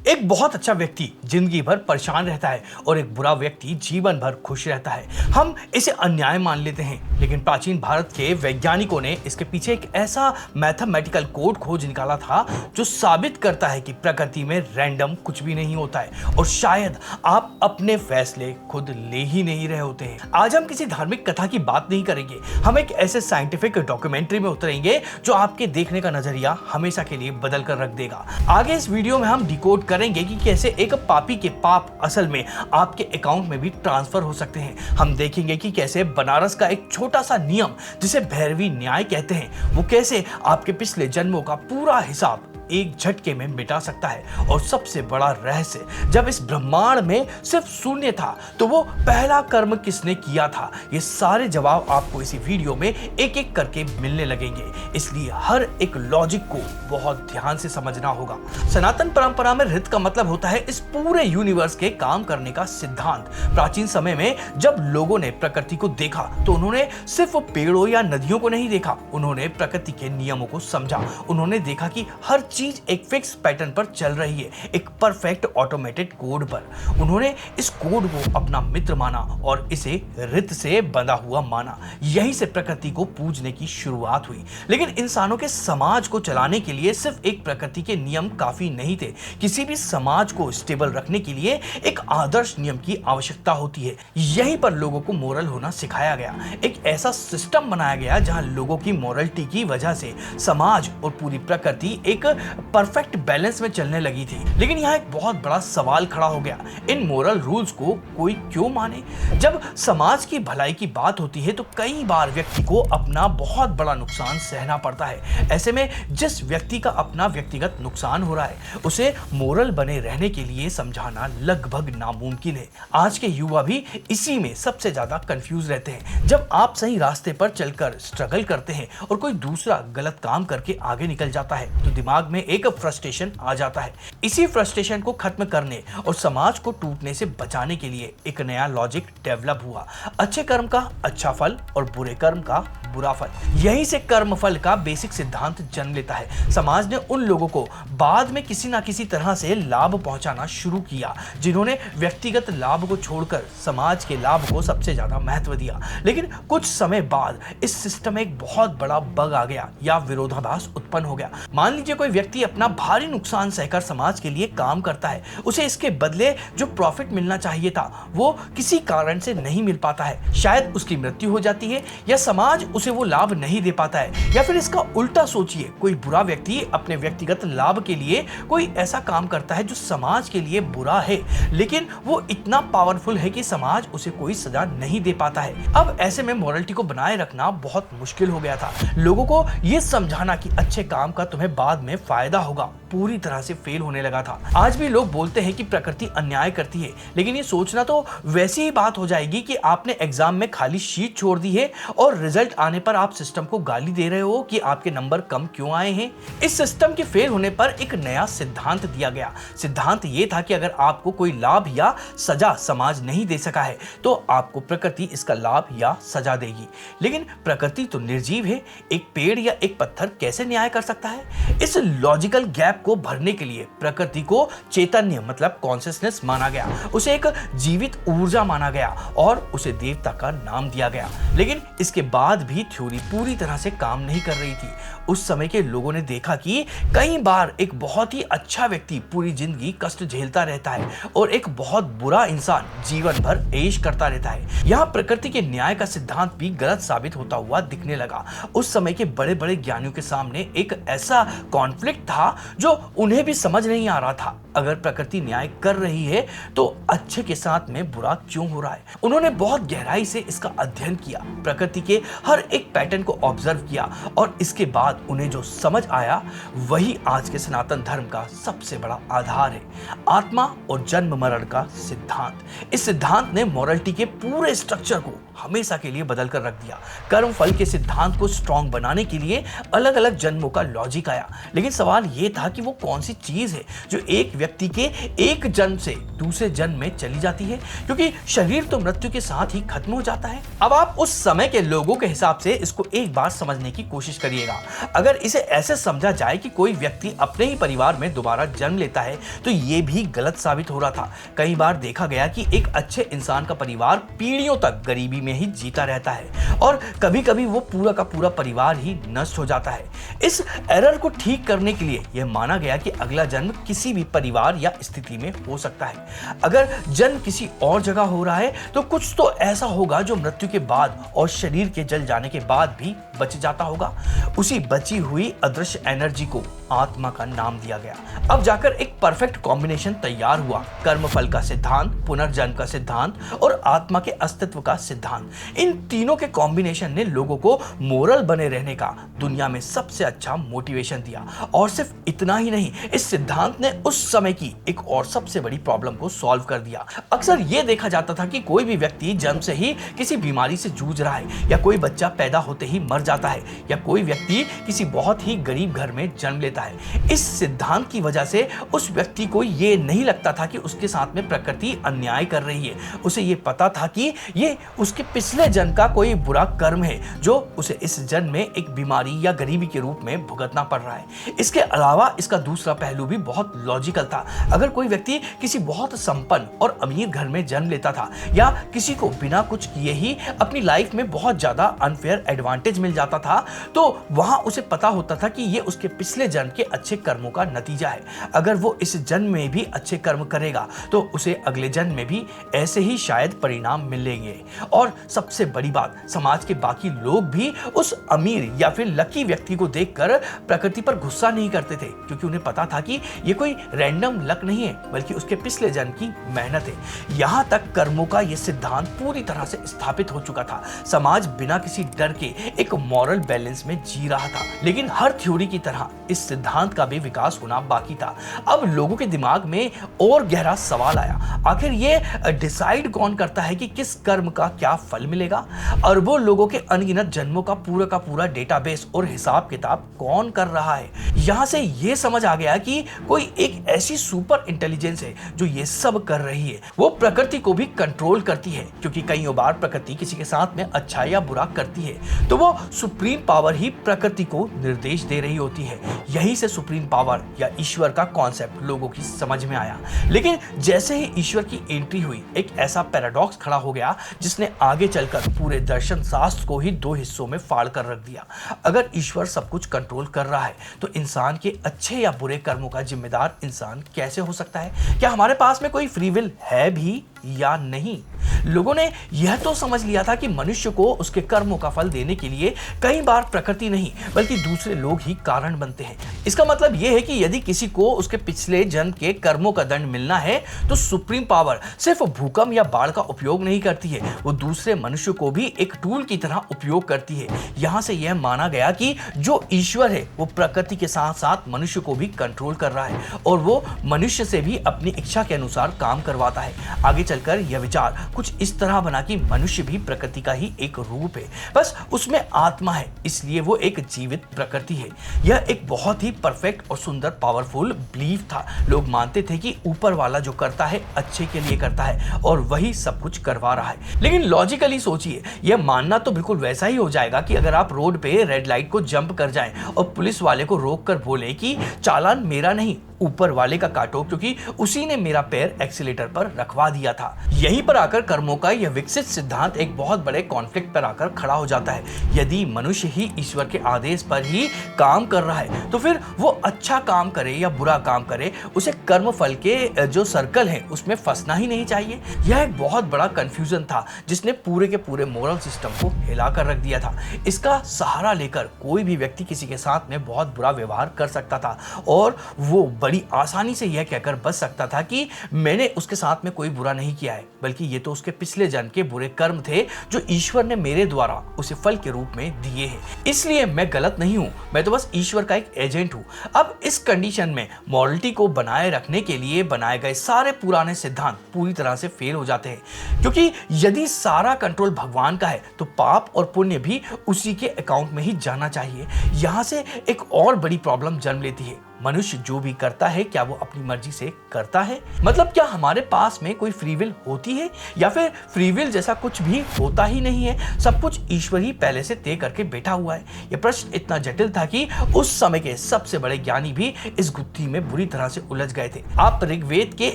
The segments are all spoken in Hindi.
एक बहुत अच्छा व्यक्ति जिंदगी भर परेशान रहता है और एक बुरा व्यक्ति जीवन भर खुश रहता है। हम इसे अन्याय मान लेते हैं, लेकिन प्राचीन भारत के वैज्ञानिकों ने इसके पीछे एक ऐसा मैथमेटिकल कोड खोज निकाला था जो साबित करता है कि प्रकृति में रैंडम कुछ भी नहीं होता है और शायद आप अपने फैसले खुद ले ही नहीं रहे होते हैं। आज हम किसी धार्मिक कथा की बात नहीं करेंगे, हम एक ऐसे साइंटिफिक डॉक्यूमेंट्री में उतरेंगे जो आपके देखने का नजरिया हमेशा के लिए बदल कर रख देगा। आगे इस वीडियो में हम डिकोड करेंगे कि कैसे एक पापी के पाप असल में आपके अकाउंट में भी ट्रांसफर हो सकते हैं। हम देखेंगे कि कैसे बनारस का एक छोटा सा नियम जिसे भैरवी न्याय कहते हैं, वो कैसे आपके पिछले जन्मों का पूरा हिसाब एक झटके में मिटा सकता है। और सबसे बड़ा रहस्य, जब इस ब्रह्मांड में सिर्फ शून्य था तो वो पहला कर्म किसने किया था, ये सारे जवाब आपको इसी वीडियो में एक एक करके मिलने लगेंगे। इसलिए हर एक लॉजिक को बहुत ध्यान से समझना होगा। सनातन परंपरा में ऋत का मतलब होता है इस पूरे यूनिवर्स के काम करने का सिद्धांत। प्राचीन समय में जब लोगों ने प्रकृति को देखा तो उन्होंने सिर्फ पेड़ों या नदियों को नहीं देखा, उन्होंने प्रकृति के नियमों को समझा। उन्होंने देखा कि हर चीज एक फिक्स पैटर्न पर चल रही है, एक परफेक्ट ऑटोमेटेड कोड पर। उन्होंने इस कोड को अपना मित्र माना और इसे ऋत से बंधा हुआ माना। यहीं से प्रकृति को पूजने की शुरुआत हुई। लेकिन इंसानों के समाज को चलाने के लिए सिर्फ एक प्रकृति के नियम काफी नहीं थे। किसी भी समाज को स्टेबल रखने के लिए एक आदर्श नियम की आवश्यकता होती है। यहीं पर लोगों को मोरल होना सिखाया गया। एक ऐसा सिस्टम बनाया गया जहां लोगों की मोरलिटी की वजह से समाज और पूरी प्रकृति एक परफेक्ट बैलेंस में चलने लगी थी। लेकिन यहाँ एक बहुत बड़ा सवाल खड़ा हो गया, इन मोरल रूल्स को कोई क्यों माने? जब समाज की भलाई की बात होती है तो कई बार व्यक्ति को अपना बहुत बड़ा नुकसान सहना पड़ता है। ऐसे में जिस व्यक्ति का अपना व्यक्तिगत नुकसान हो रहा है उसे मोरल बने रहने के लिए समझाना लगभग नामुमकिन है। आज के युवा भी इसी में सबसे ज्यादा कंफ्यूज रहते हैं। जब आप सही रास्ते पर चलकर स्ट्रगल करते हैं और कोई दूसरा गलत काम करके आगे निकल जाता है तो दिमाग में एक फ्रस्ट्रेशन आ जाता है। इसी फ्रस्ट्रेशन को खत्म करने और समाज को टूटने से बचाने के लिए एक नया लॉजिक डेवलप हुआ। अच्छे कर्म का अच्छा फल और बुरे कर्म का बुरा फल। यहीं से कर्म फल का बेसिक सिद्धांत जन्म लेता है। समाज ने उन लोगों को बाद में किसी ना किसी तरह से लाभ पहुंचाना शुरू किया जिन्होंने व्यक्तिगत लाभ को छोड़कर समाज के लाभ को सबसे ज्यादा महत्व दिया। लेकिन कुछ समय बाद इस सिस्टम में एक बहुत बड़ा बग आ गया या विरोधाभास उत्पन्न हो गया। मान लीजिए कोई व्यक्ति अपना भारी नुकसान सहकर समाज के लिए काम करता है, उसे इसके बदले जो प्रॉफिट मिलना चाहिए था वो किसी कारण से नहीं मिल पाता है। शायद उसकी मृत्यु हो जाती है या समाज उसे वो लाभ नहीं दे पाता है। या फिर इसका उल्टा सोचिए, कोई बुरा व्यक्ति अपने व्यक्तिगत लाभ के लिए कोई ऐसा काम करता है जो समाज के लिए बुरा है, लेकिन वो इतना पावरफुल है कि समाज उसे कोई सजा नहीं दे पाता है। अब ऐसे में मोरलिटी को बनाए रखना बहुत मुश्किल हो गया था। लोगों को ये समझाना कि अच्छे काम का तुम्हें बाद में फायदा होगा पूरी तरह से फेल होने लगा था। आज भी लोग बोलते हैं कि प्रकृति अन्याय करती है, लेकिन ये सोचना तो वैसी ही बात हो जाएगी कि आपने एग्जाम में खाली शीट छोड़ दी है और रिजल्ट आने पर आप सिस्टम को गाली दे रहे हो कि आपके नंबर कम क्यों आए हैं। इस सिस्टम के फेल होने पर एक नया सिद्धांत दिया गया। सिद्धांत ये था कि अगर आपको कोई लाभ या सजा समाज नहीं दे सका है तो आपको प्रकृति इसका लाभ या सजा देगी। लेकिन प्रकृति तो निर्जीव है, एक पेड़ या एक पत्थर कैसे न्याय कर सकता है? इस लॉजिकल गैप को भरने के लिए प्रकृति को चैतन्य मतलब कॉन्शियसनेस माना गया, उसे एक जीवित ऊर्जा माना गया और उसे देवता का नाम दिया गया। लेकिन इसके बाद भी थ्योरी पूरी तरह से काम नहीं कर रही थी। उस समय के लोगों ने देखा कि कई बार एक बहुत ही अच्छा व्यक्ति पूरी जिंदगी कष्ट झेलता रहता है और एक बहुत बुरा इंसान जीवन भर ऐश करता रहता है। यहाँ प्रकृति के न्याय का सिद्धांत भी गलत साबित होता हुआ दिखने लगा। उस समय के बड़े बड़े ज्ञानियों के सामने एक ऐसा कॉन्फ्लिक्ट था जो उन्हें भी समझ नहीं आ रहा था। अगर प्रकृति न्याय कर रही है तो अच्छे के साथ में बुरा क्यों हो रहा है? उन्होंने बहुत गहराई से इसका अध्ययन किया, प्रकृति के हर एक पैटर्न को ऑब्जर्व किया और इसके बाद उन्हें जो समझ आया वही आज के सनातन धर्म का सबसे बड़ा आधार है, आत्मा और जन्म मरण का सिद्धांत। इस सिद्धांत ने मोरलिटी के पूरे स्ट्रक्चर को हमेशा के लिए बदल कर रख दिया। कर्म फल के सिद्धांत को स्ट्रॉन्ग बनाने के लिए अलग अलग जन्मों का लॉजिक आया। लेकिन सवाल यह था कि वो कौन सी चीज है जो एक व्यक्ति के एक जन्म से दूसरे जन्म में चली जाती है, क्योंकि शरीर तो मृत्यु के साथ ही खत्म हो जाता है। अब आप उस समय के लोगों के हिसाब से इसको एक बार समझने की कोशिश करिएगा। अगर इसे ऐसे समझा जाए कि कोई व्यक्ति अपने ही परिवार में दोबारा जन्म लेता है तो ये भी गलत साबित हो रहा था। कई बार देखा गया कि एक अच्छे इंसान का परिवार पीढ़ियों तक गरीबी में ही जीता रहता है और कभी कभी वो पूरा का पूरा परिवार ही नष्ट हो जाता है। इस एरर को ठीक करने के लिए यह माना गया कि अगला जन्म किसी भी परिवार या स्थिति में हो सकता है। अगर जन्म किसी और जगह हो रहा है तो कुछ तो ऐसा होगा जो मृत्यु के बाद और शरीर के जल जाने के बाद भी बच जाता होगा। उसी बची हुई अदृश्य एनर्जी को आत्मा का नाम दिया गया। अब जाकर एक परफेक्ट कॉम्बिनेशन तैयार हुआ, कर्मफल का सिद्धांत, पुनर्जन्म का सिद्धांत और आत्मा के अस्तित्व का सिद्धांत। इन तीनों के कॉम्बिनेशन ने लोगों को मोरल बने रहने का दुनिया में सबसे अच्छा मोटिवेशन दिया। और सिर्फ इतना ही नहीं, इस सिद्धांत ने उस समय की एक और सबसे बड़ी प्रॉब्लम को सॉल्व कर दिया। अक्सर यह देखा जाता था कि कोई भी व्यक्ति जन्म से ही किसी बीमारी से जूझ रहा है, या कोई बच्चा पैदा होते ही मर जाता है, या कोई व्यक्ति किसी बहुत ही गरीब घर में जन्म लेता है। इस सिद्धांत की वजह से उस व्यक्ति को यह नहीं लगता था कि उसके साथ में प्रकृति अन्याय कर रही है। उसे यह पता था कि ये उसके पिछले जन्म का कोई बुरा कर्म है जो उसे इस जन्म में एक बीमारी या गरीबी के रूप में भुगतना पड़ रहा है। इसके अलावा इसका दूसरा पहलू भी बहुत लॉजिकल था। अगर कोई व्यक्ति किसी बहुत संपन्न और अमीर घर में जन्म लेता था, या किसी को बिना कुछ किए ही अपनी लाइफ में बहुत ज्यादा अनफेयर एडवांटेज मिल जाता था, तो वहां उसे पता होता था कि ये उसके पिछले जन्म के अच्छे कर्मों का नतीजा है। अगर वो इस जन्म में भी अच्छे कर्म करेगा तो उसे अगले जन्म में भी ऐसे ही शायद परिणाम मिलेंगे। और सबसे बड़ी बात, समाज के बाकी लोग भी उस अमीर या फिर लकी व्यक्ति को देखकर प्रकृति पर गुस्सा नहीं करते थे, क्योंकि उन्हें पता था कि ये कोई रैंडम लक नहीं है, बल्कि उसके पिछले जन्म की मेहनत है। यहां तक कर्मों का यह सिद्धांत पूरी तरह से स्थापित हो चुका था। समाज बिना किसी डर के एक मॉरल बैलेंस में जी रहा था। लेकिन हर थ्योरी की तरह इस सिद्धांत का भी विकास होना बाकी था। अब लोगों के दिमाग में और गहरा सवाल आया, आखिर ये डिसाइड कौन करता है कि किस कर्म का क्या फल मिलेगा? अरबों लोगों के अनगिनत जन्मों का पूरा डेटाबेस और हिसाब किताब कौन कर रहा है? यहां से यह समझ आ गया कि कोई एक ऐसी सुपर इंटेलिजेंस है जो ये सब कर रही है। वो प्रकृति को भी कंट्रोल करती है, क्योंकि कई बार प्रकृति किसी के साथ में अच्छा या बुरा करती है तो वो सुप्रीम पावर ही प्रकृति को निर्देश दे रही होती है। यही से सुप्रीम पावर या ईश्वर का कॉन्सेप्ट लोगों की समझ में आया। लेकिन जैसे ही ईश्वर की एंट्री हुई, एक ऐसा पैराडॉक्स खड़ा हो गया जिसने आगे चलकर पूरे दर्शन शास्त्र को ही दो हिस्सों में फाड़ कर रख दिया। अगर ईश्वर सब कुछ कंट्रोल कर रहा है तो इंसान के अच्छे या बुरे कर्मों का जिम्मेदार इंसान कैसे हो सकता है? क्या हमारे पास में कोई फ्री विल है भी या नहीं? लोगों ने यह तो समझ लिया था कि मनुष्य को उसके कर्मों का फल देने के लिए कई बार प्रकृति नहीं बल्कि दूसरे लोग ही कारण बनते हैं। इसका मतलब यह है कि यदि किसी को उसके पिछले जन्म के कर्मों का दंड मिलना है तो सुप्रीम पावर सिर्फ भूकंप या बाढ़ का उपयोग नहीं करती है, वो दूसरे मनुष्य को भी एक टूल की तरह उपयोग करती है। यहां से यह माना गया कि जो ईश्वर है वो प्रकृति के साथ साथ मनुष्य को भी कंट्रोल कर रहा है और वो मनुष्य से भी अपनी इच्छा के अनुसार काम करवाता है। आगे चलकर यह विचार कुछ इस तरह बना कि मनुष्य भी प्रकृति का ही एक रूप है, बस उसमें आत्मा है, इसलिए वो एक जीवित प्रकृति है। यह एक बहुत ही परफेक्ट और सुंदर पावरफुल बिलीफ था। लोग मानते थे कि ऊपर वाला जो करता है अच्छे के लिए करता है और वही सब कुछ करवा रहा है। लेकिन लॉजिकली सोचिए, यह मानना तो बिल्कुल वैसा ही हो जाएगा कि अगर आप रोड पे रेड लाइट को जंप कर जाएं और पुलिस वाले को रोक कर बोले कि चालान मेरा नहीं, ऊपर वाले का काटो, क्योंकि उसी ने मेरा पैर एक्सीलेटर पर रखवा दिया था। यहीं पर आकर कर्मों का यह विकसित सिद्धांत एक बहुत बड़े कॉन्फ्लिक्ट पर आकर खड़ा हो जाता है। यदि मनुष्य ही ईश्वर के आदेश पर ही काम कर रहा है तो फिर वो अच्छा काम करे या बुरा काम करे, उसे कर्म फल के जो सर्कल है उसमें फंसना ही नहीं चाहिए। यह एक बहुत बड़ा कंफ्यूजन था जिसने पूरे के पूरे मोरल सिस्टम को हिला कर रख दिया था। इसका सहारा लेकर कोई भी व्यक्ति किसी के साथ में बहुत बुरा व्यवहार कर सकता था और वो बड़ी आसानी से यह कहकर बच सकता था कि मैंने उसके साथ में कोई बुरा नहीं किया है, बल्कि ये तो उसके पिछले जन्म के बुरे कर्म थे जो ईश्वर ने मेरे द्वारा उसे फल के रूप में दिए हैं, इसलिए मैं गलत नहीं हूं, मैं तो बस ईश्वर का एक एजेंट हूं। अब इस कंडीशन में मॉरलिटी को बनाए रखने के लिए बनाए गए सारे पुराने सिद्धांत पूरी तरह से फेल हो जाते हैं, क्योंकि यदि सारा कंट्रोल भगवान का है तो पाप और पुण्य भी उसी के अकाउंट में ही जाना चाहिए। यहां से एक और बड़ी प्रॉब्लम जन्म लेती है, मनुष्य जो भी करता है क्या वो अपनी मर्जी से करता है? मतलब क्या हमारे पास में कोई फ्री विल होती है या फिर फ्री विल जैसा कुछ भी होता ही नहीं है, सब कुछ ईश्वर ही पहले से तय करके बैठा हुआ है? यह प्रश्न इतना जटिल था कि उस समय के सबसे बड़े ज्ञानी भी इस गुत्थी में बुरी तरह से उलझ गए थे। आप ऋग्वेद के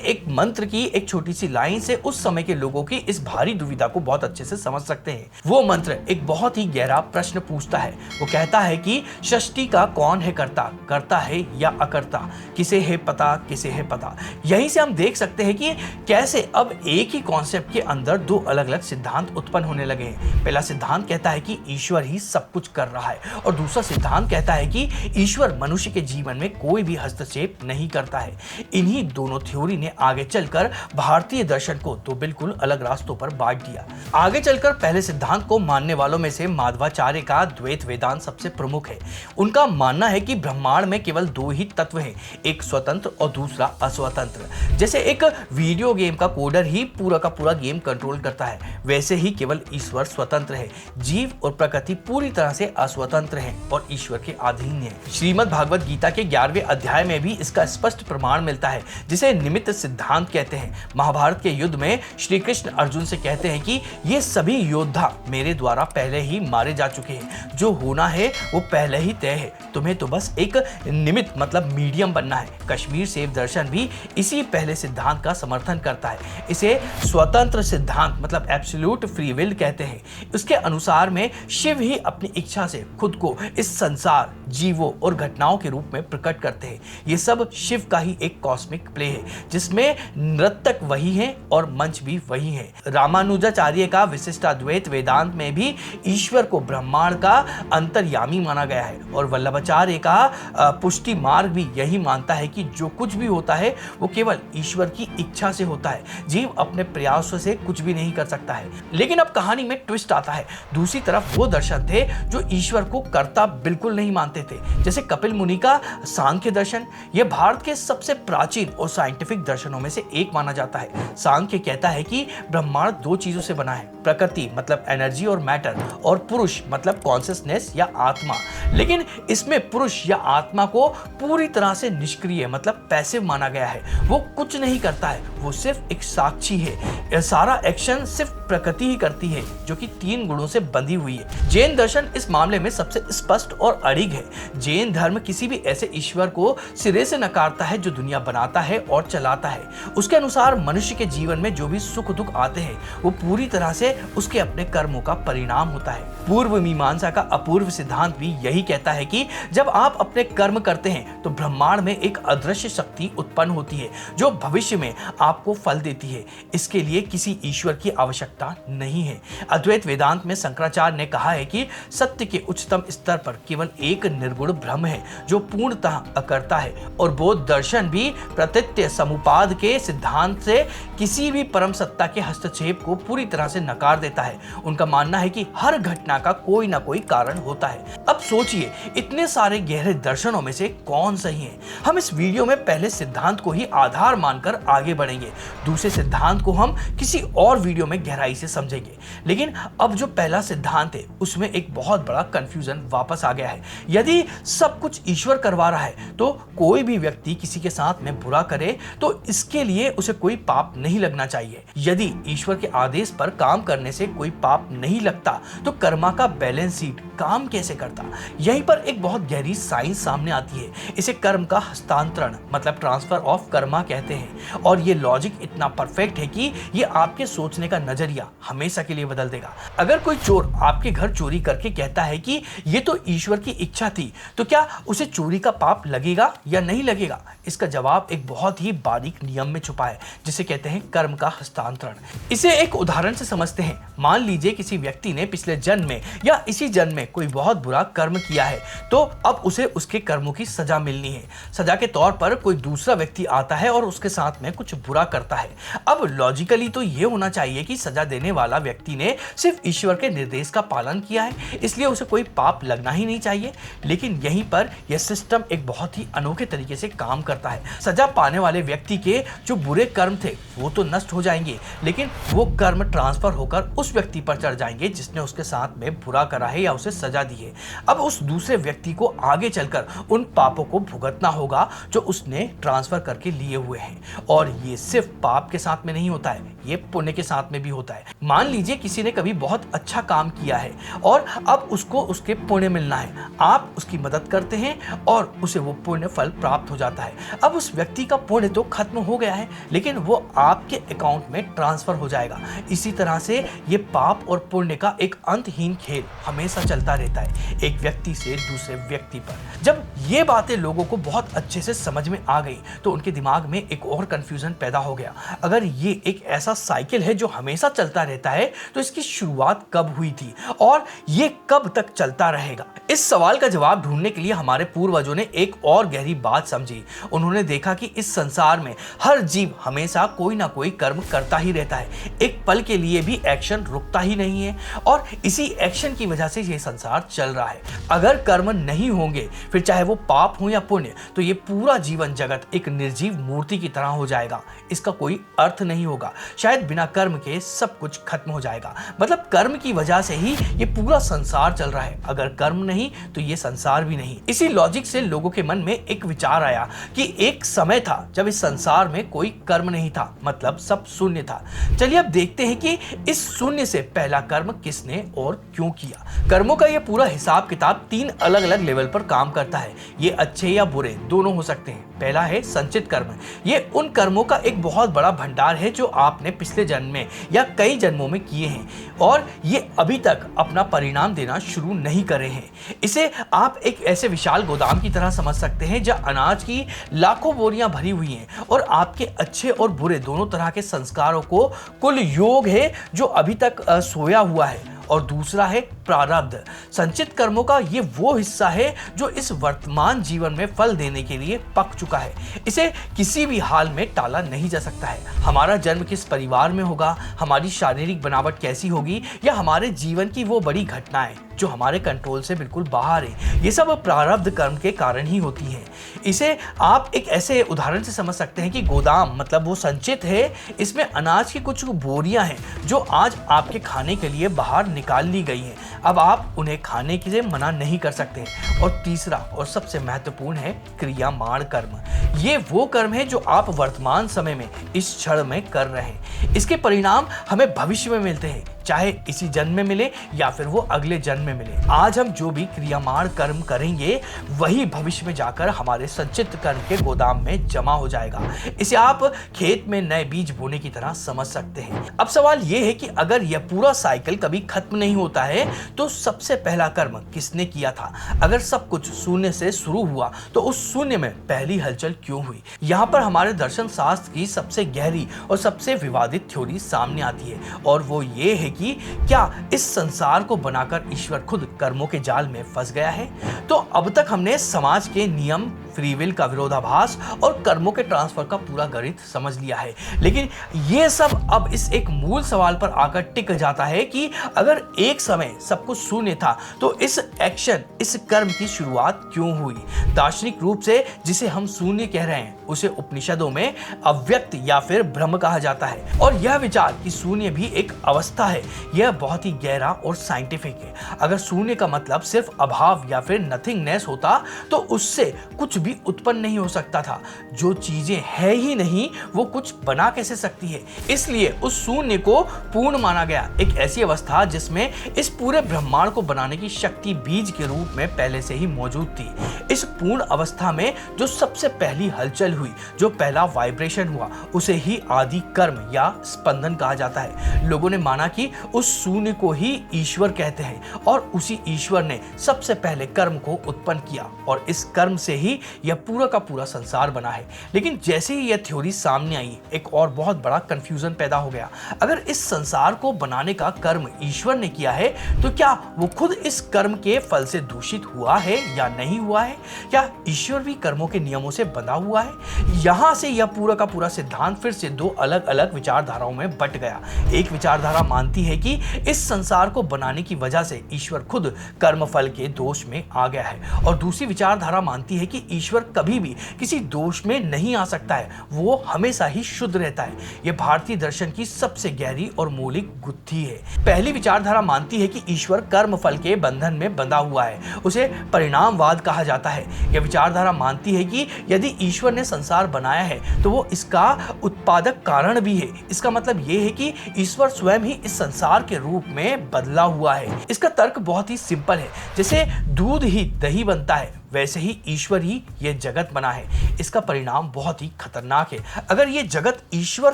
एक मंत्र की एक छोटी सी लाइन से उस समय के लोगों की इस भारी दुविधा को बहुत अच्छे से समझ सकते हैं। वो मंत्र एक बहुत ही गहरा प्रश्न पूछता है। वो कहता है कि सृष्टि का कौन है करता, करता है या अकर्ता, किसे है पता, किसे है पता। यहीं से हम देख सकते हैं कि कैसे अब एक ही कॉन्सेप्ट के अंदर दो अलग अलग सिद्धांत उत्पन्न होने लगे हैं। पहला सिद्धांत कहता है कि ईश्वर ही सब कुछ कर रहा है और दूसरा सिद्धांत कहता है कि ईश्वर मनुष्य के जीवन में कोई भी हस्तक्षेप नहीं करता है। इन्हीं दोनों थ्योरी ने आगे चलकर भारतीय दर्शन को दो बिल्कुल अलग रास्तों पर बांट दिया। आगे चलकर पहले सिद्धांत को मानने वालों में से माधवाचार्य का द्वैत वेदांत सबसे प्रमुख है। उनका मानना है कि ब्रह्मांड में केवल दो ही तत्व हैं, एक स्वतंत्र और दूसरा अस्वतंत्र। जैसे एक वीडियो गेम का कोडर ही पूरा का पूरा गेम कंट्रोल करता है, वैसे ही केवल ईश्वर स्वतंत्र है। जीव और प्रकृति पूरी तरह से अस्वतंत्र है और ईश्वर के अधीन है। श्रीमद् भागवत गीता के 11वें अध्याय में भी इसका स्पष्ट प्रमाण मिलता है, जिसे निमित्त सिद्धांत कहते हैं। महाभारत के युद्ध में श्री कृष्ण अर्जुन से कहते हैं कि ये सभी योद्धा मेरे द्वारा पहले ही मारे जा चुके हैं, जो होना है वो पहले ही तय है, तुम्हें तो बस एक निमित्त मतलब मीडियम बनना है। कश्मीर सेव दर्शन भी इसी पहले सिद्धांत का समर्थन करता है। इसे स्वतंत्र सिद्धांत मतलब एब्सोल्यूट फ्री विल कहते हैं। उसके अनुसार में शिव ही अपनी इच्छा से खुद को इस संसार, जीवों और घटनाओं के रूप में प्रकट करते हैं। ये सब शिव का ही एक कॉस्मिक प्ले है, जिसमें नर्तक वही है और मंच भी वही है। रामानुजाचार्य का विशिष्टाद्वैत वेदांत में भी ईश्वर को ब्रह्मांड का अंतर्यामी माना गया है और वल्लभाचार्य का पुष्टि मार्ग भी यही मानता है कि जो कुछ भी होता है वो केवल ईश्वर की इच्छा से होता है। जीव अपने प्रयासों से कुछ भी नहीं कर सकता है। लेकिन अब कहानी में ट्विस्ट आता है। दूसरी तरफ वो दर्शन थे जो ईश्वर को कर्ता बिल्कुल नहीं मानते थे, जैसे कपिल मुनि का सांख्य दर्शन। यह भारत के सबसे प्राचीन और साइंटिफिक दर्शनों में से एक माना जाता है। सांख्य कहता है कि ब्रह्मांड दो चीजों से बना है, प्रकृति मतलब एनर्जी और मैटर, और पुरुष मतलब कॉन्शियसनेस या आत्मा। लेकिन इसमें पुरुष या आत्मा को पूरी तरह से निष्क्रिय मतलब पैसिव माना गया है। वो कुछ नहीं करता है, वो सिर्फ एक साक्षी है। यह सारा एक्शन सिर्फ प्रकृति ही करती है, जो कि तीन गुणों से बंधी हुई है। जैन दर्शन इस मामले में सबसे स्पष्ट और अड़िग है। जैन धर्म किसी भी ऐसे ईश्वर को सिरे से नकारता है जो दुनिया बनाता है और चलाता है। उसके अनुसार मनुष्य के जीवन में जो भी सुख दुख आते हैं वो पूरी तरह से उसके अपने कर्मों का परिणाम होता है। पूर्व मीमांसा का अपूर्व सिद्धांत भी यही कहता है कि जब आप अपने कर्म करते हैं तो ब्रह्मांड में एक अदृश्य शक्ति उत्पन्न होती है जो भविष्य में आपको फल देती है। इसके लिए किसी ईश्वर की आवश्यकता नहीं है। अद्वैत वेदांत में शंकराचार्य ने कहा है कि सत्य के उच्चतम स्तर पर केवल एक निर्गुण ब्रह्म है जो पूर्णतः अकर्ता है, और बौद्ध दर्शन भी प्रत्यय समुपाद के सिद्धांत से किसी भी परम सत्ता के हस्तक्षेप को पूरी तरह से नकार देता है। उनका मानना है कि हर घटना का कोई ना कोई कारण होता है। अब सोचिए, इतने सारे गहरे दर्शनों में से कौन सही है? हम इस वीडियो में पहले सिद्धांत को ही आधार मानकर आगे बढ़ेंगे, दूसरे सिद्धांत को हम किसी और वीडियो में गहराई से समझेंगे। लेकिन अब जो पहला सिद्धांत है उसमें एक बहुत बड़ा कंफ्यूजन वापस आ गया है। यदि सब कुछ ईश्वर करवा रहा है तो कोई भी व्यक्ति किसी के साथ में बुरा करे तो इसके लिए उसे कोई पाप नहीं लगना चाहिए। यदि ईश्वर के आदेश पर काम करने से कोई पाप नहीं लगता तो कर्मा का बैलेंस शीट काम कैसे करता? यहीं पर एक बहुत गहरी साइंस सामने आती है। इसे कर्म का हस्तांतरण मतलब ट्रांसफर ऑफ कर्मा कहते हैं, और ये लॉजिक इतना परफेक्ट है कि ये आपके सोचने का नजरिया हमेशा के लिए बदल देगा। अगर कोई चोर आपके घर चोरी करके कहता है कि ये तो ईश्वर की इच्छा थी, तो क्या उसे चोरी का पाप लगेगा या नहीं लगेगा? इसका जवाब एक बहुत ही बारीक नियम में छुपा है, जिसे कहते हैं कर्म का हस्तांतरण। इसे एक उदाहरण से समझते हैं। मान लीजिए किसी व्यक्ति ने पिछले जन्म में या इसी जन्म में कोई बहुत बुरा कर्म किया है, तो अब उसे उसके कर्मों की सजा मिलनी है। सजा के तौर पर कोई दूसरा व्यक्ति आता है और उसके साथ में कुछ बुरा करता है। अब लॉजिकली तो ये होना चाहिए कि सजा देने वाला व्यक्ति ने सिर्फ ईश्वर के निर्देश का पालन किया है, इसलिए उसे कोई पाप लगना ही नहीं चाहिए। लेकिन यहीं पर यह सिस्टम एक बहुत ही अनोखे तरीके से काम करता है। सजा पाने वाले व्यक्ति के जो बुरे कर्म थे वो तो नष्ट हो जाएंगे, लेकिन वो कर्म ट्रांसफर होकर उस व्यक्ति पर चढ़ जाएंगे जिसने उसके साथ में बुरा करा है या उसे सजा दी है। अब उस दूसरे व्यक्ति को आगे चलकर उन पापों को भुगतना होगा जो उसने ट्रांसफर करके लिए हुए हैं। और ये सिर्फ पाप के साथ में नहीं होता है, ये पुण्य के साथ में भी होता है। मान लीजिए किसी ने कभी बहुत अच्छा काम किया है और अब उसको उसके पुण्य मिलना है। आप उसकी मदद करते हैं और उसे वो पुण्य फल प्राप्त हो जाता है। अब उस व्यक्ति का पुण्य तो खत्म हो गया है, लेकिन वो आपके अकाउंट में ट्रांसफर हो जाएगा। इसी तरह से ये पाप और पुण्य का एक अंतहीन खेल हमेशा चलता रहता है, एक व्यक्ति से दूसरे व्यक्ति पर। जब ये बातें लोगों को बहुत अच्छे से समझ में आ गई तो उनके दिमाग में एक और कंफ्यूजन पैदा हो गया। अगर ये एक ऐसा साइकिल है जो हमेशा चलता रहता है तो इसकी शुरुआत कब हुई थी और ये कब तक चलता रहेगा? इस सवाल का जवाब ढूंढने के लिए हमारे पूर्वजों ने एक और गहरी बात समझी। उन्होंने देखा कि इस संसार में हर जीव हमेशा कोई ना कोई कर्म करता ही रहता है, एक पल के लिए भी एक्शन रुकता ही नहीं है और इसी एक्शन की वजह से ये संसार चल रहा है। अगर कर्म नहीं होंगे, फिर चाहे वो पाप हो या पुण्य, तो ये पूरा जीवन जगत एक निर्जीव मूर्ति की तरह हो जाएगा। इसका कोई अर्थ नहीं होगा। शायद बिना कर्म के सब कुछ खत्म हो जाएगा। मतलब कर्म की वजह से ही ये पूरा संसार चल रहा है। अगर कर्म नहीं तो ये संसार भी नहीं। इसी लॉजिक से लोगों के मन में एक विचार आया कि एक समय था जब इस संसार में कोई कर्म नहीं था, मतलब सब शून्य था। चलिए अब देखते हैं कि इस शून्य से पहला कर्म किसने और क्यों किया। कर्मों का ये पूरा हिसाब किताब 3 अलग अलग लेवल पर काम करता है। ये अच्छे या बुरे दोनों हो सकते हैं। पहला है संचित कर्म। ये उन कर्मों का एक बहुत बड़ा भंडार है जो आपने पिछले जन्म में या कई जन्मों में किए हैं और ये अभी तक अपना परिणाम देना शुरू नहीं करे हैं। इसे आप एक ऐसे विशाल गोदाम की तरह समझ सकते हैं जहां अनाज की लाखों बोरियां भरी हुई हैं और आपके अच्छे और बुरे दोनों तरह के संस्कारों को कुल योग है जो अभी तक सोया हुआ है। और दूसरा है प्रारब्ध। संचित कर्मों का ये वो हिस्सा है जो इस वर्तमान जीवन में फल देने के लिए पक चुका है। इसे किसी भी हाल में टाला नहीं जा सकता है। हमारा जन्म किस परिवार में होगा, हमारी शारीरिक बनावट कैसी होगी या हमारे जीवन की वो बड़ी घटनाएं जो हमारे कंट्रोल से बिल्कुल बाहर है, ये सब प्रारब्ध कर्म के कारण ही होती हैं। इसे आप एक ऐसे उदाहरण से समझ सकते हैं कि गोदाम मतलब वो संचित है, इसमें अनाज की कुछ बोरियां हैं जो आज आपके खाने के लिए बाहर निकाल ली गई हैं। अब आप उन्हें खाने के लिए मना नहीं कर सकते। और तीसरा और सबसे महत्वपूर्ण है क्रियामाण कर्म। ये वो कर्म है जो आप वर्तमान समय में इस क्षण में कर रहे हैं। इसके परिणाम हमें भविष्य में मिलते हैं, चाहे इसी जन्म में मिले या फिर वो अगले जन्म में मिले। आज हम जो भी क्रियामाण कर्म करेंगे वही भविष्य में जाकर हमारे संचित कर्म के गोदाम में जमा हो जाएगा। इसे आप खेत में नए बीज बोने की तरह समझ सकते हैं। अब सवाल ये है कि अगर यह पूरा साइकिल कभी खत्म नहीं होता है तो सबसे पहला कर्म किसने किया था? अगर सब कुछ शून्य से शुरू हुआ तो उस शून्य में पहली हलचल क्यों हुई? यहाँ पर हमारे दर्शन शास्त्र की सबसे गहरी और सबसे विवादित थ्योरी सामने आती है और वो ये है कि क्या इस संसार को बनाकर ईश्वर खुद कर्मों के जाल में फंस गया है? तो अब तक हमने समाज के नियम, फ्री विल का विरोधाभास और कर्मों के ट्रांसफर का पूरा गणित समझ लिया है, लेकिन ये सब अब इस एक मूल सवाल पर आकर टिक जाता है कि अगर एक समय सब कुछ शून्य था तो इस एक्शन, इस कर्म की शुरुआत क्यों हुई? दार्शनिक रूप से जिसे हम शून्य कह रहे हैं उसे उपनिषदों में अव्यक्त या फिर ब्रह्म कहा जाता है और यह विचार कि शून्य भी एक अवस्था है, यह बहुत ही गहरा और साइंटिफिक है। अगर शून्य का मतलब सिर्फ अभाव या फिर नथिंगनेस होता तो उससे कुछ भी उत्पन्न नहीं हो सकता था। जो चीजें है ही नहीं वो कुछ बना कैसे सकती है? इसलिए उस शून्य को पूर्ण माना गया, एक ऐसी अवस्था जिसमें इस पूरे ब्रह्मांड को बनाने की शक्ति बीज के रूप में पहले से ही मौजूद थी। इस पूर्ण अवस्था में जो सबसे पहली हलचल हुई, जो पहला वाइब्रेशन हुआ, उसे ही आदि कर्म या स्पंदन कहा जाता है। लोगों ने माना कि उस शून्य को ही ईश्वर कहते हैं और उसी ईश्वर ने सबसे पहले कर्म को उत्पन्न किया और इस कर्म से ही यह पूरा का पूरा संसार बना है। लेकिन जैसे ही यह थ्योरी सामने आई, एक और बहुत बड़ा कंफ्यूजन पैदा हो गया। अगर इस संसार को बनाने का कर्म ईश्वर ने किया है तो क्या वो खुद इस कर्म के फल से दूषित हुआ है या नहीं हुआ है? क्या ईश्वर भी कर्मों के नियमों से बंधा हुआ है? यहां से यह पूरा का पूरा सिद्धांत फिर से दो अलग अलग विचारधाराओं में बट गया। एक विचारधारा मानती है कि इस संसार को बनाने की वजह से ईश्वर खुद कर्म फल के दोष में आ गया है और दूसरी विचारधारा मानती है कि ईश्वर कभी भी किसी दोष में नहीं आ सकता है, वो हमेशा ही शुद्ध रहता है। यह भारतीय दर्शन की सबसे गहरी और मौलिक गुत्थी है। पहली विचारधारा मानती है कि ईश्वर कर्म फल के बंधन में बंधा हुआ है, उसे परिणामवाद कहा जाता है। यह विचारधारा मानती है कि यदि ईश्वर ने संसार बनाया है तो वो इसका उत्पादक कारण भी है। इसका मतलब यह है कि ईश्वर स्वयं ही इस संसार के रूप में बदला हुआ है। इसका तर्क बहुत ही सिंपल है, जैसे दूध ही दही बनता है वैसे ही ईश्वर ही ये जगत बना है। इसका परिणाम बहुत ही खतरनाक है। अगर ये जगत ईश्वर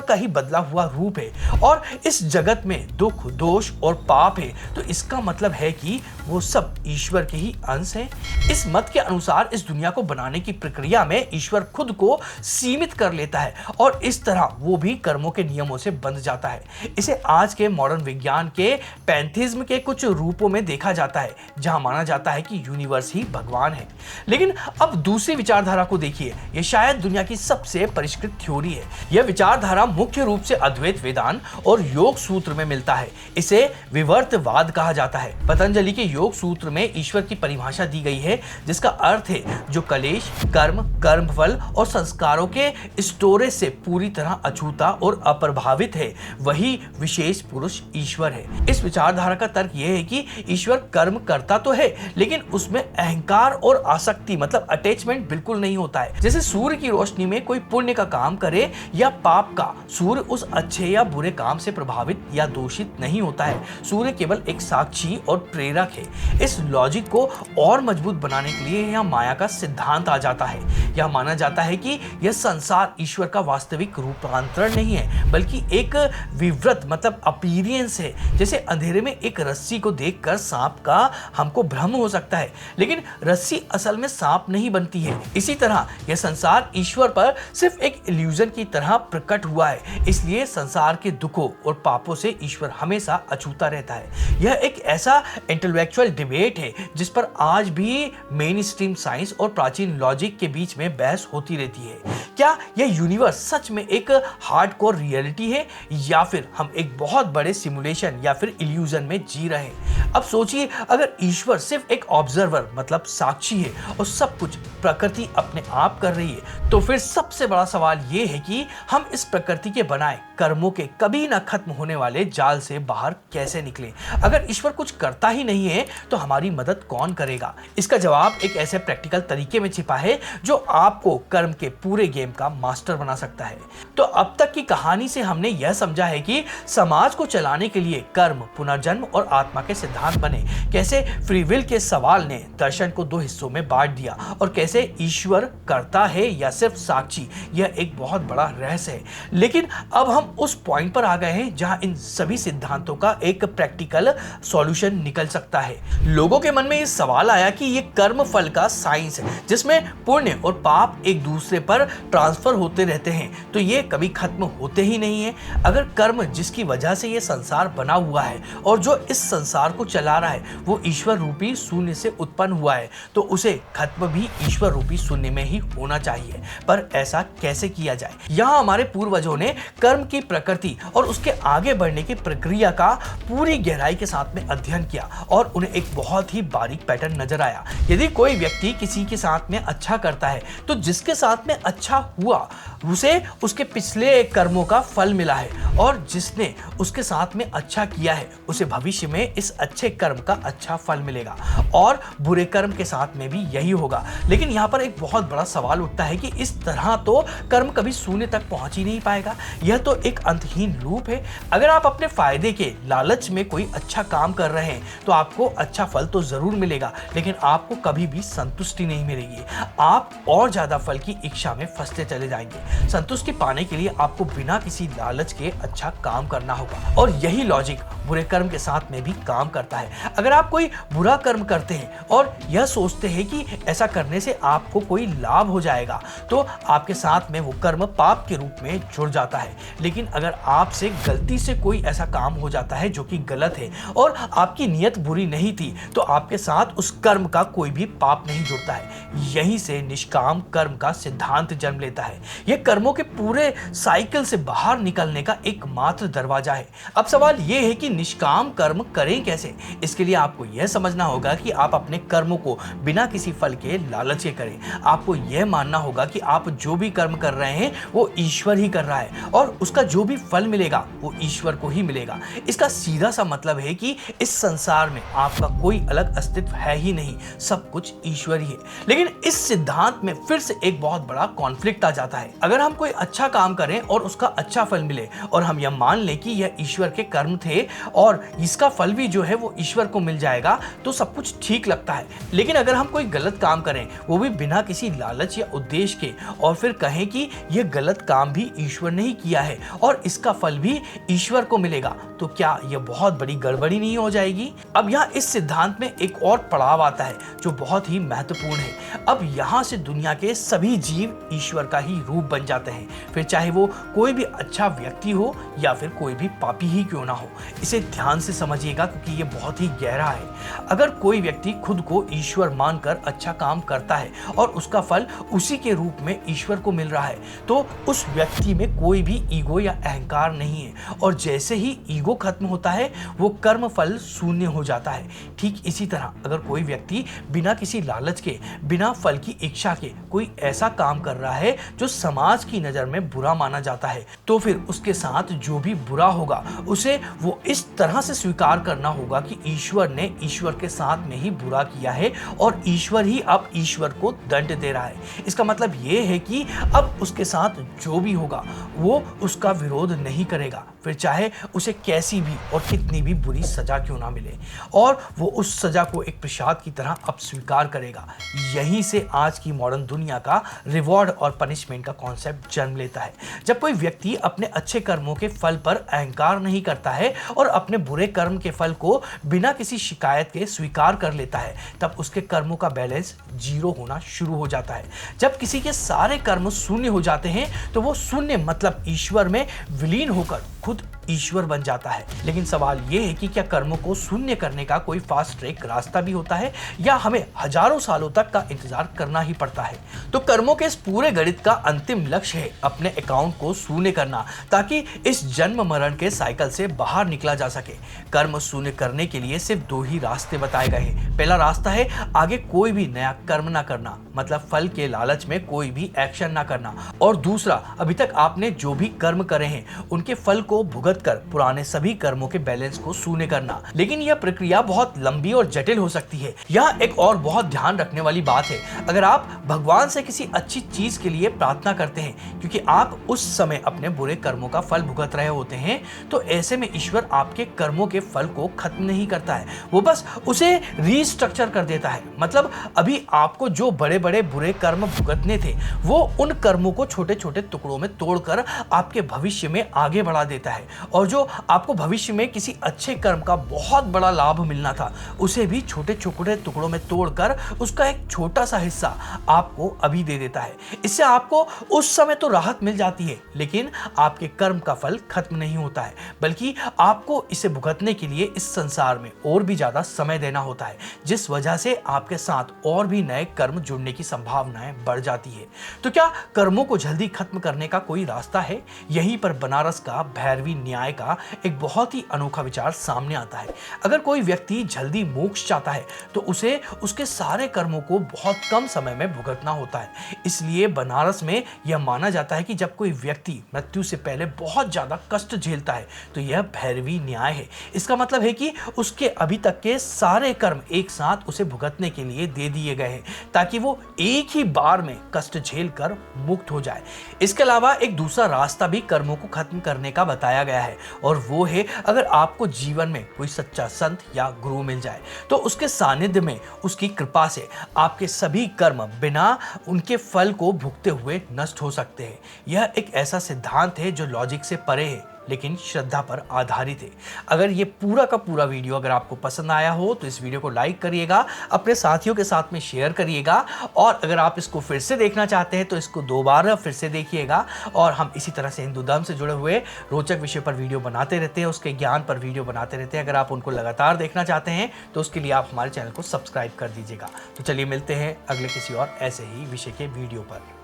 का ही बदला हुआ रूप है और इस जगत में दुख, दोष और पाप है तो इसका मतलब है कि वो सब ईश्वर के ही अंश हैं। इस मत के अनुसार इस दुनिया को बनाने की प्रक्रिया में ईश्वर खुद को सीमित कर लेता है और इस तरह वो भी कर्मों के नियमों से बंध जाता है। इसे आज के मॉडर्न विज्ञान के पैंथिज्म के कुछ रूपों में देखा जाता है, जहां माना जाता है कि यूनिवर्स ही भगवान है। लेकिन अब दूसरी विचारधारा को देखिए, यह शायद दुनिया की सबसे परिष्कृत थ्योरी है। यह विचारधारा मुख्य रूप से अद्वैत वेदांत और योग सूत्र में मिलता है। इसे विवर्तवाद कहा जाता है। पतंजलि के योग सूत्र में ईश्वर की परिभाषा दी गई है, जिसका अर्थ है जो कलेश, कर्म, कर्मफल और संस्कारों के स्टोरेज से पूरी तरह अछूता और अप्रभावित है, वही विशेष पुरुष ईश्वर है। इस विचारधारा का तर्क यह है कि ईश्वर कर्म करता तो है, लेकिन उसमें अहंकार और आसक्ति मतलब अटैचमेंट बिल्कुल नहीं होता है। जैसे सूर्य की रोशनी में कोई पुण्य का काम करे या पाप का, सूर्य उस अच्छे या बुरे काम से प्रभावित या दोषित नहीं होता है। सूर्य केवल एक साक्षी और प्रेरक है। इस लॉजिक को और मजबूत बनाने के लिए यह माया का सिद्धांत आ जाता है। यह माना जाता है कि यह संसार ईश्वर का वास्तविक रूपांतरण नहीं है, बल्कि एक विवृत मतलब अपीयरेंस है। जैसे अंधेरे में एक रस्सी को देखकर सांप का हमको भ्रम हो सकता है, लेकिन रस्सी असल में सांप नहीं बनती है। इसी तरह यह संसार ईश्वर पर सिर्फ एक इल्यूजन की तरह प्रकट हुआ है। इसलिए संसार के दुखों और पापों से ईश्वर हमेशा अछूता रहता है। यह एक ऐसा इंटेलेक्चुअल डिबेट है जिस पर आज भी मेन स्ट्रीम साइंस और प्राचीन लॉजिक के बीच में बहस होती रहती है। क्या यह यूनिवर्स सच में एक हार्डकोर रियलिटी है या फिर हम एक बहुत बड़े सिमुलेशन या फिर इल्यूजन में जी रहे हैं? अब सोचिए, अगर ईश्वर सिर्फ एक ऑब्जर्वर मतलब साक्षी है और सब कुछ प्रकृति अपने आप कर रही है, तो फिर सबसे बड़ा सवाल यह है कि हम इस प्रकृति के बनाए कर्मों के कभी न खत्म होने वाले जाल से बाहर कैसे निकलें? अगर ईश्वर कुछ करता ही नहीं है तो हमारी मदद कौन करेगा? इसका जवाब एक ऐसे प्रैक्टिकल तरीके में छिपा है जो आपको कर्म के पूरे गेम का मास्टर बना सकता है। तो अब तक की कहानी से हमने यह समझा है कि समाज को चलाने के लिए कर्म, पुनर्जन्म और आत्मा के सिद्धांत बने। कैसे फ्री विल के सवाल ने दर्शन को दो हिस्सों में बांट दिया और कैसे ईश्वर करता है या सिर्फ साक्षी, यह एक बहुत बड़ा रहस्य है। लेकिन अब हम उस पॉइंट पर आ गए हैं जहां इन सभी सिद्धांतों का एक प्रैक्टिकल सॉल्यूशन निकल सकता है। लोगों के मन में यह सवाल आया कि यह कर्म फल का साइंस है, जिसमें पुण्य और पाप एक दूसरे पर ट्रांसफर होते रहते हैं, तो ये कभी खत्म होते ही नहीं है। अगर कर्म जिसकी वजह से ये संसार बना हुआ है और जो इस संसार को चला रहा है वो ईश्वर रूपी शून्य से उत्पन्न हुआ है, तो उसे खत्म भी ईश्वर रूपी शून्य में ही होना चाहिए। पर ऐसा कैसे किया जाए? यहाँ हमारे पूर्वजों ने कर्म की प्रकृति और उसके आगे बढ़ने की प्रक्रिया का पूरी गहराई के साथ में अध्ययन किया और उन्हें एक बहुत ही बारीक पैटर्न नजर आया। यदि कोई व्यक्ति किसी के साथ में अच्छा करता है तो जिसके साथ में अच्छा हुआ उसे उसके पिछले कर्मों का फल मिला है, और जिसने उसके साथ में अच्छा किया है उसे भविष्य में इस अच्छे कर्म का अच्छा फल मिलेगा, और बुरे कर्म के साथ में भी यही होगा। लेकिन यहाँ पर एक बहुत बड़ा सवाल उठता है कि इस तरह तो कर्म कभी शून्य तक पहुंच ही नहीं पाएगा। यह तो एक अंतहीन लूप है। अगर आप अपने फायदे के लालच में कोई अच्छा काम कर रहे हैं तो आपको अच्छा फल तो जरूर मिलेगा, लेकिन आपको कभी भी संतुष्टि नहीं मिलेगी। आप और ज्यादा फल की इच्छा में फंसते चले जाएंगे। संतुष्टि पाने के लिए आपको बिना किसी लालच के अच्छा काम करना होगा, और यही लॉजिक बुरे कर्म के साथ में भी काम करता है। अगर आप कोई बुरा कर्म करते हैं और यह सोचते हैं कि ऐसा करने से आपको कोई लाभ हो जाएगा, तो आपके साथ में वो कर्म पाप के रूप में जुड़ जाता है। लेकिन अगर आपसे गलती से कोई ऐसा काम हो जाता है जो कि गलत है और आपकी नीयत बुरी नहीं थी, तो आपके साथ उस कर्म का कोई भी पाप नहीं जुड़ता है। यहीं से निष्काम कर्म का सिद्धांत जन्म लेता है। यह कर्मों के पूरे साइकिल से बाहर निकलने का एकमात्र दरवाजा है। अब सवाल यह है कि निष्काम कर्म करें कैसे। इसके लिए आपको यह समझना होगा कि आप अपने कर्मों को बिना किसी फल के लालच के करें। आपको यह मानना होगा कि आप जो भी कर्म कर रहे हैं वो ईश्वर ही कर रहा है और उसका जो भी फल मिलेगा वो ईश्वर को ही मिलेगा। इसका सीधा सा मतलब है कि इस संसार में आपका कोई अलग अस्तित्व है ही नहीं, सब कुछ ईश्वर ही है। लेकिन इस सिद्धांत में फिर से एक बहुत बड़ा कॉन्फ्लिक्ट आ जाता है। अगर हम कोई अच्छा काम करें और उसका अच्छा फल मिले और हम यह मान लें कि यह ईश्वर के कर्म थे और इसका फल भी जो है वो ईश्वर को मिल जाएगा, तो सब कुछ ठीक लगता है। लेकिन अगर हम कोई गलत काम करें, वो भी बिना किसी लालच या उद्देश्य के, और फिर कहें कि यह गलत काम भी ईश्वर ने ही किया है और इसका फल भी ईश्वर को मिलेगा, तो क्या यह बहुत बड़ी गड़बड़ी नहीं हो जाएगी? अब यहाँ इस सिद्धांत में एक और पड़ाव आता है जो बहुत ही महत्वपूर्ण है। अब यहाँ से दुनिया के सभी जीव ईश्वर का ही रूप बन जाते हैं, फिर चाहे वो कोई भी अच्छा व्यक्ति हो या फिर कोई भी पापी ही क्यों ना हो। इसे ध्यान से समझिएगा क्योंकि ये बहुत ही गहरा है। अगर कोई व्यक्ति खुद को ईश्वर मानकर अच्छा काम करता है और उसका फल उसी के रूप में ईश्वर को मिल रहा है, तो उस व्यक्ति में कोई भी ईगो या अहंकार नहीं है। और जैसे ही ईगो खत्म होता है, वो कर्म फल शून्य हो जाता है। ठीक इसी तरह अगर कोई व्यक्ति बिना किसी लालच के, बिना फल की इच्छा के कोई ऐसा काम कर रहा है जो समाज की नजर में बुरा माना जाता है, तो फिर उसके साथ जो भी बुरा होगा उसे वो इस तरह से स्वीकार करना होगा कि ईश्वर ने ईश्वर के साथ में ही बुरा किया है और ईश्वर ही अब ईश्वर को दंड दे रहा है। इसका मतलब ये है कि अब उसके साथ जो भी होगा वो उसका विरोध नहीं करेगा, फिर चाहे उसे कैसी भी और कितनी भी बुरी सजा क्यों ना मिले, और वो उस सजा को एक प्रसाद की तरह अब स्वीकार करेगा। यहीं से आज की मॉडर्न दुनिया का रिवॉर्ड और पनिशमेंट का कॉन्सेप्ट जन्म लेता है। जब कोई व्यक्ति अपने अच्छे कर्मों के फल पर अहंकार नहीं करता है और अपने बुरे कर्म के फल को बिना किसी शिकायत के स्वीकार कर लेता है, तब उसके कर्मों का बैलेंस जीरो होना शुरू हो जाता है। जब किसी के सारे कर्म शून्य हो जाते हैं, तो वो शून्य मतलब ईश्वर में विलीन होकर खुद ईश्वर बन जाता है। लेकिन सवाल यह है कि क्या कर्मों को शून्य करने का कोई फास्ट ट्रैक रास्ता भी होता है या हमें हजारों सालों तक का इंतजार करना ही पड़ता है? तो कर्मों के इस पूरे गणित का अंतिम लक्ष्य है अपने अकाउंट को शून्य करना, ताकि इस जन्म मरण के साइकिल से बाहर निकला जा सके। कर्म शून्य करने के लिए सिर्फ दो ही रास्ते बताए गए हैं। पहला रास्ता है आगे कोई भी नया कर्म ना करना, मतलब फल के लालच में कोई भी एक्शन ना करना, और दूसरा अभी तक आपने जो भी कर्म करे हैं उनके फल को भुगत कर पुराने सभी कर्मों के बैलेंस को शून्य करना। लेकिन यह प्रक्रिया बहुत लंबी और जटिल हो सकती है। यहाँ एक और बहुत ध्यान रखने वाली बात है, अगर आप भगवान से किसी अच्छी चीज के लिए प्रार्थना करते हैं क्योंकि आप उस समय अपने बुरे कर्मों का फल भुगत रहे होते हैं, तो ऐसे में ईश्वर आपके कर्मों के फल को खत्म नहीं करता है, वो बस उसे रीस्ट्रक्चर कर देता है। मतलब अभी आपको जो बड़े बड़े बुरे कर्म भुगतने थे, वो उन कर्मों को छोटे छोटे टुकड़ों में तोड़कर आपके भविष्य में आगे बढ़ा देता है, और जो आपको भविष्य में किसी अच्छे कर्म का बहुत बड़ा लाभ मिलना था, उसे भी छोटे छोटे टुकड़ों में तोड़कर उसका एक छोटा सा हिस्सा आपको अभी दे देता है। इससे आपको उस समय तो राहत मिल जाती है, लेकिन आपके कर्म का फल खत्म नहीं होता है, बल्कि आपको इसे भुगतने के लिए इस संसार में और भी ज्यादा समय देना होता है, जिस वजह से आपके साथ और भी नए कर्म जुड़ने की संभावनाएं बढ़ जाती है। तो क्या कर्मों को जल्दी खत्म करने का कोई रास्ता है? यहीं पर बनारस का भैरवी न्याय का एक बहुत ही अनोखा विचार सामने आता है। अगर कोई व्यक्ति जल्दी मोक्ष चाहता है तो उसे उसके सारे कर्मों को बहुत कम समय में भुगतना होता है। इसलिए बनारस में यह माना जाता है कि जब कोई व्यक्ति मृत्यु से पहले बहुत ज्यादा कष्ट झेलता है तो यह भैरवी न्याय है। इसका मतलब है कि उसके अभी तक के सारे कर्म एक साथ उसे भुगतने के लिए दे दिए गए हैं, ताकि वो एक ही बार में कष्ट झेल कर मुक्त हो जाए। इसके अलावा एक दूसरा रास्ता भी कर्मों को खत्म करने का बताया गया है, और वो है अगर आपको जीवन में कोई सच्चा संत या गुरु मिल जाए तो उसके सानिध्य में, उसकी कृपा से आपके सभी कर्म बिना उनके फल को भुगते हुए नष्ट हो सकते हैं। यह एक ऐसा सिद्धांत है जो लॉजिक से परे है, लेकिन श्रद्धा पर आधारित है। अगर ये पूरा का पूरा वीडियो अगर आपको पसंद आया हो तो इस वीडियो को लाइक करिएगा, अपने साथियों के साथ में शेयर करिएगा, और अगर आप इसको फिर से देखना चाहते हैं तो इसको दोबारा फिर से देखिएगा। और हम इसी तरह से हिंदू धर्म से जुड़े हुए रोचक विषय पर वीडियो बनाते रहते हैं, उसके ज्ञान पर वीडियो बनाते रहते हैं। अगर आप उनको लगातार देखना चाहते हैं तो उसके लिए आप हमारे चैनल को सब्सक्राइब कर दीजिएगा। तो चलिए मिलते हैं अगले किसी और ऐसे ही विषय के वीडियो पर।